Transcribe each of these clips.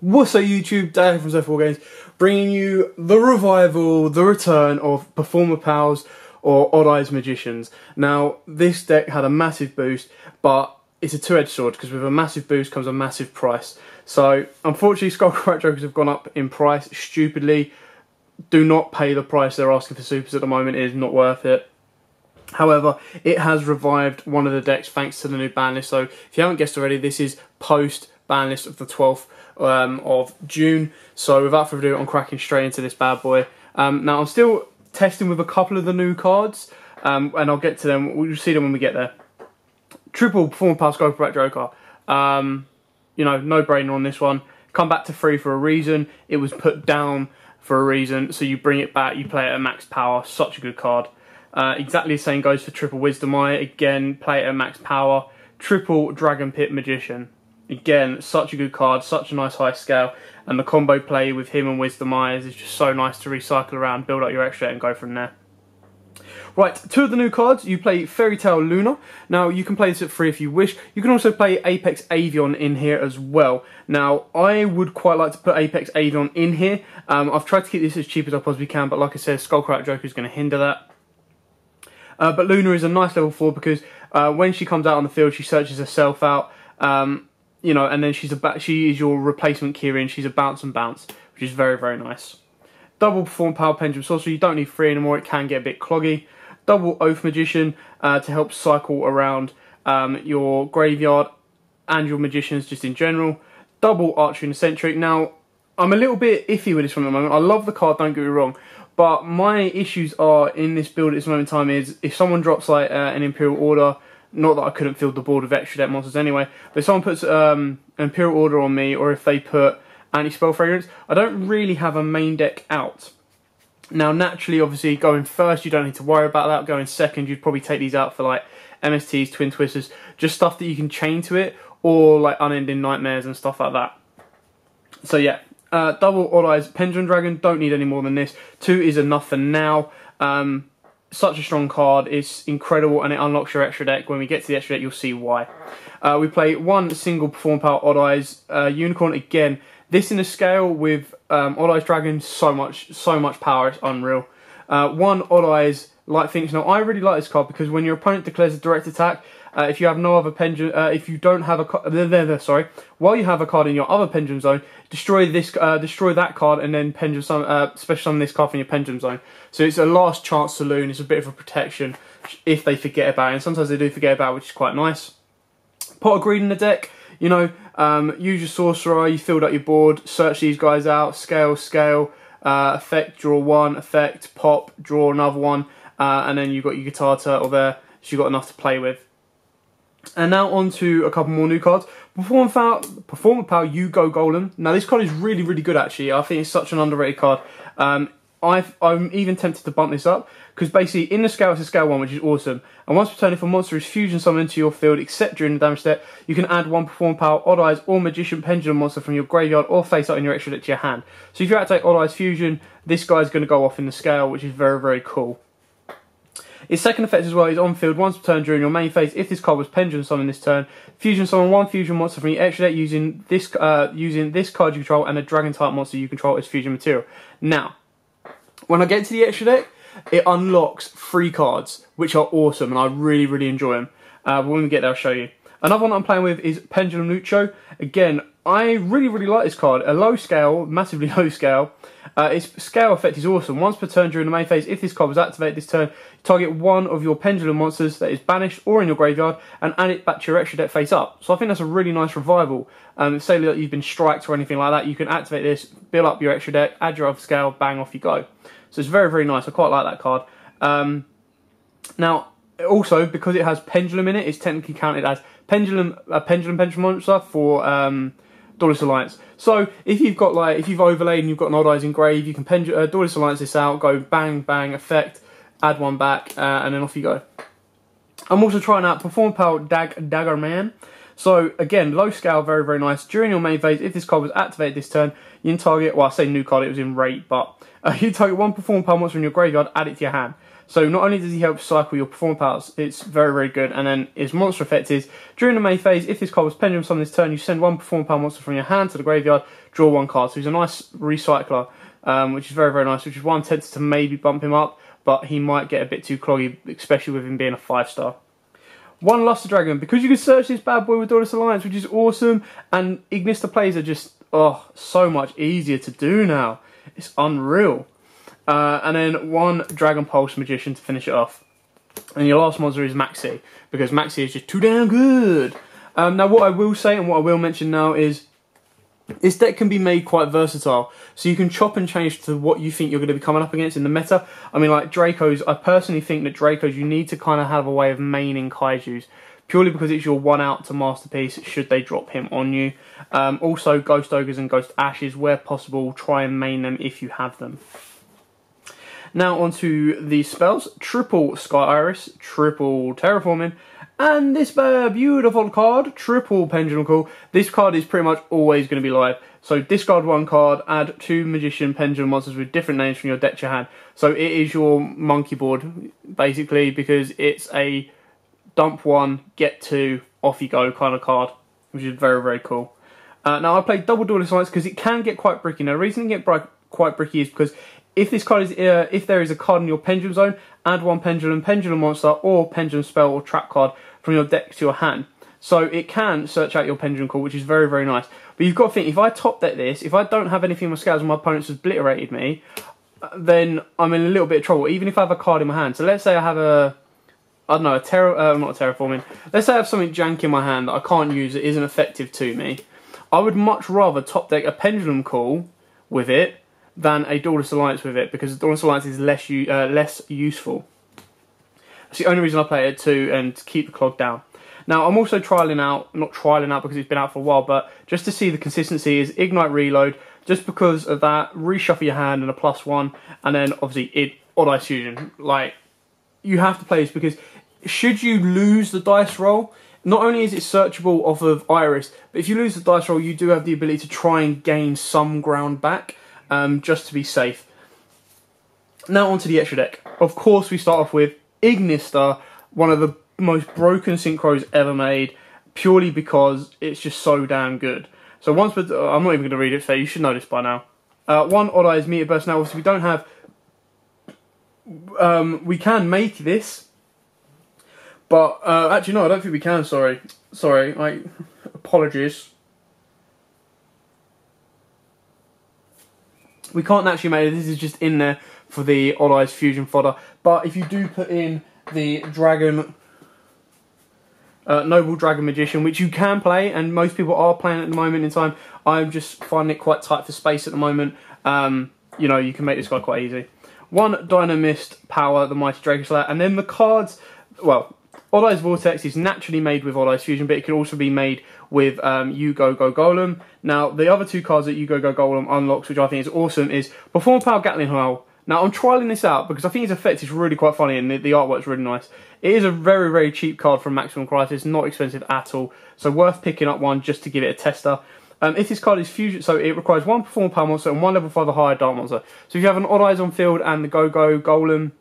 What's up YouTube, Dan from Zephyr Wargames, bringing you the revival, the return of Performer Pals or Odd Eyes Magicians. Now, this deck had a massive boost, but it's a two-edged sword because with a massive boost comes a massive price. So, unfortunately, Skullcrack Jokers have gone up in price stupidly. Do not pay the price they're asking for supers at the moment, it is not worth it. However, it has revived one of the decks thanks to the new ban list. So, if you haven't guessed already, this is post ban list of the 12th of June. So without further ado, I'm cracking straight into this bad boy. Now I'm still testing with a couple of the new cards, and I'll get to them. We'll see them when we get there. Triple Performer Pals Skullcrack Joker. You know, no brainer on this one. Come back to 3 for a reason. It was put down for a reason, so you bring it back, you play it at max power. Such a good card. Exactly the same goes for Triple Wisdom Eye. Again, play it at max power. Triple Dragon Pit Magician. Again, such a good card, such a nice high scale, and the combo play with him and Wisdom Eyes is just so nice to recycle around, build up your extra and go from there. Right, 2 of the new cards, you play Fairy Tale Luna. Now, you can play this at 3 if you wish. You can also play Apex Avion in here as well. Now, I would quite like to put Apex Avion in here. I've tried to keep this as cheap as I possibly can, but like I said, Skullcrack Joker is going to hinder that. But Luna is a nice level 4 because when she comes out on the field, she searches herself out. You know, and then she is your replacement Kieran. She's a bounce and bounce, which is very, very nice. Double Perform Power Pendulum Sorcerer. You don't need 3 anymore. It can get a bit cloggy. Double Oath Magician to help cycle around your graveyard and your magicians just in general. Double Archery and Eccentric. Now, I'm a little bit iffy with this one at the moment. I love the card, don't get me wrong. But my issues are in this build at this moment in time is if someone drops like an Imperial Order. Not that I couldn't fill the board with extra deck monsters anyway, but if someone puts an Imperial Order on me, or if they put Anti-Spell Fragrance, I don't really have a main deck out. Now, naturally, obviously, going first, you don't need to worry about that. Going second, you'd probably take these out for, like, MSTs, Twin Twisters, just stuff that you can chain to it, or, like, Unending Nightmares and stuff like that. So, yeah, double Odd Eyes Pendulum Dragon, don't need any more than this. 2 is enough for now. Such a strong card, it's incredible, and it unlocks your extra deck. When we get to the extra deck, you'll see why. We play 1 single Perform Power Odd Eyes Unicorn. Again, this in a scale with Odd Eyes Dragon, so much power, it's unreal. 1 Odd Eyes Light Phoenix. Now, I really like this card because when your opponent declares a direct attack, if you have no other pendulum, if you don't have a while you have a card in your other pendulum zone, destroy that card and then special summon this card from your pendulum zone. So it's a last chance saloon. It's a bit of a protection if they forget about it, and sometimes they do forget about it, which is quite nice. Pot of Greed in the deck. You know, use your sorcerer. You filled up your board. Search these guys out. Scale. Effect. Draw 1. Effect. Pop. Draw another one. And then you've got your Guitar Turtle there. So you've got enough to play with. And now on to a couple more new cards. Performer Power YUGIOH Golem. Now this card is really, really good actually. I think it's such an underrated card. I'm even tempted to bump this up because basically in the scale it's a scale 1, which is awesome. And once per turn, if a monster is fusion summoned into your field except during the damage step, you can add 1 Perform Power Odd Eyes or Magician Pendulum monster from your graveyard or face up in your extra deck to your hand. So if you activate Odd Eyes Fusion, this guy's going to go off in the scale, which is very, very cool. Its second effect as well is on field once per turn during your main phase. If this card was Pendulum Summoned this turn, fusion summon 1 fusion monster from your extra deck using this card you control and a dragon type monster you control as fusion material. Now, when I get to the extra deck, it unlocks 3 cards, which are awesome, and I really, really enjoy them. But when we get there, I'll show you. Another one that I'm playing with is Pendulum Lucho. Again, I really, really like this card. A low scale, massively low scale. Its scale effect is awesome. Once per turn during the main phase, if this card was activated this turn, target 1 of your Pendulum monsters that is banished or in your graveyard and add it back to your extra deck face up. So I think that's a really nice revival. Say that you've been striked or anything like that, you can activate this, build up your extra deck, add your other scale, bang, off you go. So it's very, very nice. I quite like that card. Now, also, because it has Pendulum in it, it's technically counted as Pendulum monster for Dauntless Alliance. So if you've got if you've overlaid and you've got an Odd Eyes engraved, you can Dauntless Alliance this out, go bang, bang, effect, add 1 back, and then off you go. I'm also trying out Perform Power Dagger Man. So again, low scale, very, very nice. During your main phase, if this card was activated this turn, you can target, well I say new card, it was in rate, but you target 1 Perform Power monster in your graveyard, add it to your hand. So not only does he help cycle your performer powers, it's very, very good. And then his monster effect is, during the main phase, if this card was pendulum summoned this turn, you send one performer power monster from your hand to the graveyard, draw one card. So he's a nice recycler, which is very, very nice, which is why I'm tempted to maybe bump him up, but he might get a bit too cloggy, especially with him being a 5-star. One Luster Dragon, because you can search this bad boy with Dauntless Alliance, which is awesome, and Ignista plays are just, oh, so much easier to do now. It's unreal. And then one Dragon Pulse Magician to finish it off. And your last monster is Maxi, because Maxi is just too damn good. Now what I will say and what I will mention now is, this deck can be made quite versatile. So you can chop and change to what you think you're going to be coming up against in the meta. I mean, like Dracos, I personally think that Dracos, you need to kind of have a way of maining Kaijus. Purely because it's your one out to Masterpiece should they drop him on you. Also, Ghost Ogres and Ghost Ashes, where possible, try and main them if you have them. Now onto the spells. Triple Sky Iris, triple Terraforming, and this beautiful card, triple Pendulum Call. This card is pretty much always going to be live. So discard one card, add 2 Magician Pendulum monsters with different names from your deck to your hand. So it is your monkey board, basically, because it's a dump 1, get 2, off you go kind of card, which is very, very cool. Now I played double Duelist Alliance because it can get quite bricky. Now the reason it can get quite bricky is because if this card is, if there is a card in your Pendulum Zone, add 1 Pendulum monster or Pendulum spell or trap card from your deck to your hand. So it can search out your Pendulum Call, which is very, very nice. But you've got to think, if I top deck this, if I don't have anything in my scales and my opponent's obliterated me, then I'm in a little bit of trouble, even if I have a card in my hand. So let's say I have a, I don't know, not a Terraforming. Let's say I have something jank in my hand that I can't use, that isn't effective to me. I would much rather top deck a Pendulum Call with it than a Dauntless Alliance with it, because the Dauntless Alliance is less useful. That's the only reason I play it too, and to keep the clog down. Now I'm also trialing out, not trialing out because it's been out for a while, but just to see the consistency, is Ignite Reload, just because of that, reshuffle your hand and a +1, and then obviously Odd Eyes Fusion. Like, you have to play this because should you lose the dice roll, not only is it searchable off of Iris, but if you lose the dice roll, you do have the ability to try and gain some ground back, just to be safe. Now onto the extra deck. Of course we start off with Ignista, one of the most broken synchros ever made, purely because it's just so damn good. So once I'm not even going to read it, so you should know this by now. One Odd Eyes Meter Burst. Now obviously we don't have, we can make this, but actually no, I don't think we can, sorry, apologies. We can't actually make it, this is just in there for the Odd Eyes Fusion fodder. But if you do put in the Dragon, Noble Dragon Magician, which you can play, and most people are playing at the moment in time, I'm just finding it quite tight for space at the moment. You know, you can make this guy quite easy. One Dynamist Power, the Mighty Dragon Slayer, and then the cards, well, Odd Eyes Vortex is naturally made with Odd Eyes Fusion, but it can also be made with YUGIOH Golem. Now, the other 2 cards that YUGIOH Golem unlocks, which I think is awesome, is Perform Power Gatling Hull. Now, I'm trialling this out because I think its effect is really quite funny and the artwork's really nice. It is a very, very cheap card from Maximum Crisis, not expensive at all, so worth picking up one just to give it a tester. If this card is fusion, so it requires 1 Perform Power monster and 1 level 5 or higher Dark monster. So if you have an Odd Eyes on field and the YUGIOH Golem,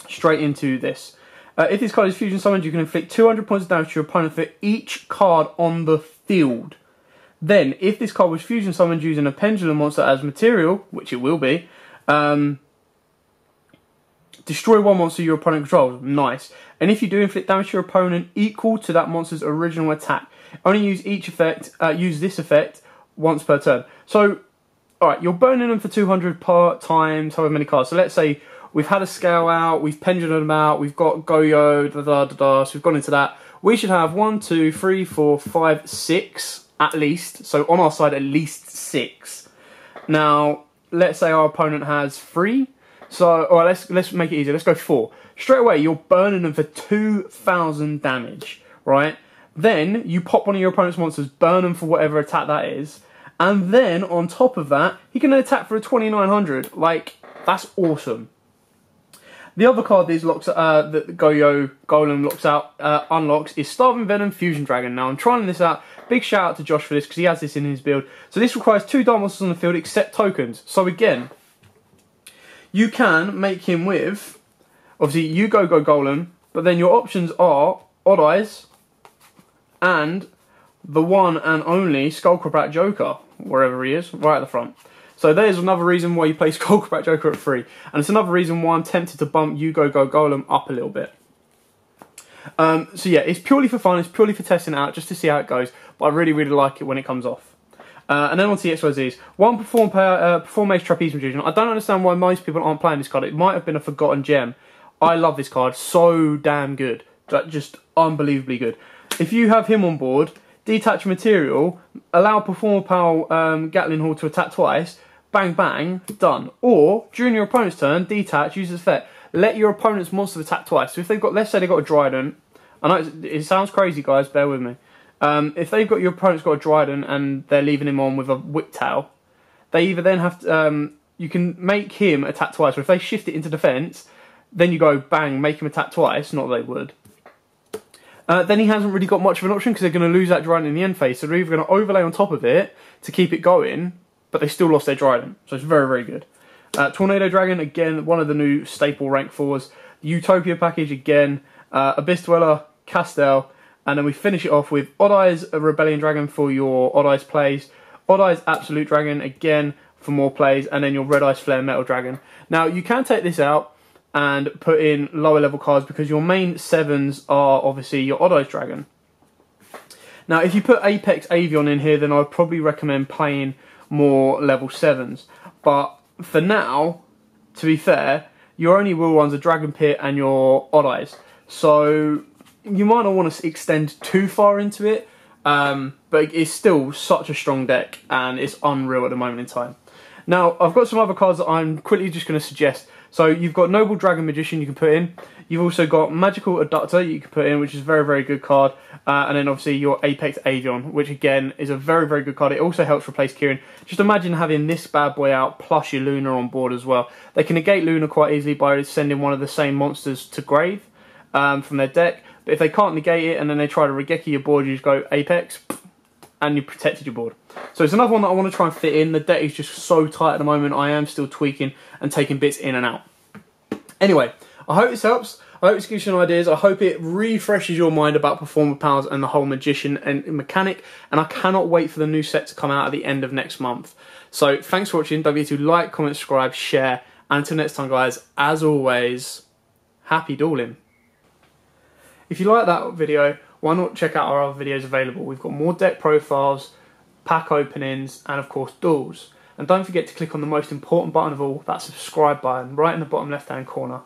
straight into this. If this card is fusion summoned, you can inflict 200 points of damage to your opponent for each card on the field. Then, if this card was fusion summoned using a Pendulum monster as material, which it will be, destroy 1 monster your opponent controls. Nice. And if you do inflict damage to your opponent equal to that monster's original attack, only use use this effect once per turn. So, alright, you're burning them for 200 per times however many cards. So let's say we've had a scale out, we've pendulum them out, we've got YUGIOH, so we've gone into that. We should have 1, 2, 3, 4, 5, 6 at least. So on our side, at least 6. Now, let's say our opponent has 3. So, or let's make it easier. Let's go 4. Straight away, you're burning them for 2,000 damage, right? Then you pop one of your opponent's monsters, burn them for whatever attack that is, and then on top of that, he can attack for a 2,900. Like, that's awesome. The other card that the YUGIOH Golem unlocks is Starving Venom Fusion Dragon. Now, I'm trying this out. Big shout out to Josh for this because he has this in his build. So this requires 2 Dark monsters on the field except tokens. So again, you can make him with obviously YUGIOH Golem, but then your options are Odd Eyes and the one and only Skullcrabbat Joker, wherever he is, right at the front. So there's another reason why you play Skullcrabbat Joker at 3, and it's another reason why I'm tempted to bump YUGIOH Golem up a little bit. So yeah, it's purely for fun, it's purely for testing it out, just to see how it goes, but I really, really like it when it comes off. And then on to the XYZs. One Perform Ace Trapeze Magician. I don't understand why most people aren't playing this card. It might have been a forgotten gem. I love this card, so damn good. Just unbelievably good. If you have him on board, detach material, allow Performer Pal Gatling Hall to attack twice, bang bang, done. Or, during your opponent's turn, detach, use this effect. Let your opponent's monster attack twice. So if they've got, let's say they've got a Trident, I know it sounds crazy guys, bear with me. If they've got, your opponent's got a Trident and they're leaving him on with a Whiptail, they either then have to, you can make him attack twice, or if they shift it into defence, then you go bang, make him attack twice, not that they would. Then he hasn't really got much of an option because they're going to lose that Trident in the end phase, so they're either going to overlay on top of it to keep it going, but they still lost their Trident, so it's very, very good. Tornado Dragon, again, one of the new staple rank 4s. Utopia package, again, Abyss Dweller, Castell, and then we finish it off with Odd Eyes Rebellion Dragon for your Odd Eyes plays, Odd Eyes Absolute Dragon, again, for more plays, and then your Red Eyes Flare Metal Dragon. Now, you can take this out and put in lower level cards because your main 7s are obviously your Odd Eyes Dragon. Now, if you put Apex Avion in here, then I'd probably recommend playing more level 7s. But for now, to be fair, your only real ones are Dragon Pit and your Odd Eyes. So you might not want to extend too far into it, but it's still such a strong deck and it's unreal at the moment in time. Now, I've got some other cards that I'm quickly just going to suggest. So you've got Noble Dragon Magician you can put in. You've also got Magical Abductor you can put in, which is a very, very good card. And then obviously your Apex Avion, which again is a very, very good card. It also helps replace Kieran. Just imagine having this bad boy out plus your Luna on board as well. They can negate Luna quite easily by sending one of the same monsters to grave from their deck. But if they can't negate it and then they try to Regeki your board, you just go Apex and you protected your board. So it's another one that I want to try and fit in. The deck is just so tight at the moment. I am still tweaking and taking bits in and out. Anyway, I hope this helps. I hope this gives you some ideas. I hope it refreshes your mind about Performer Pals and the whole Magician and mechanic. And I cannot wait for the new set to come out at the end of next month. So thanks for watching. Don't forget to like, comment, subscribe, share. And until next time, guys, as always, happy dueling. If you like that video, why not check out our other videos available? We've got more deck profiles, pack openings, and of course duels. And don't forget to click on the most important button of all, that subscribe button, right in the bottom left hand corner.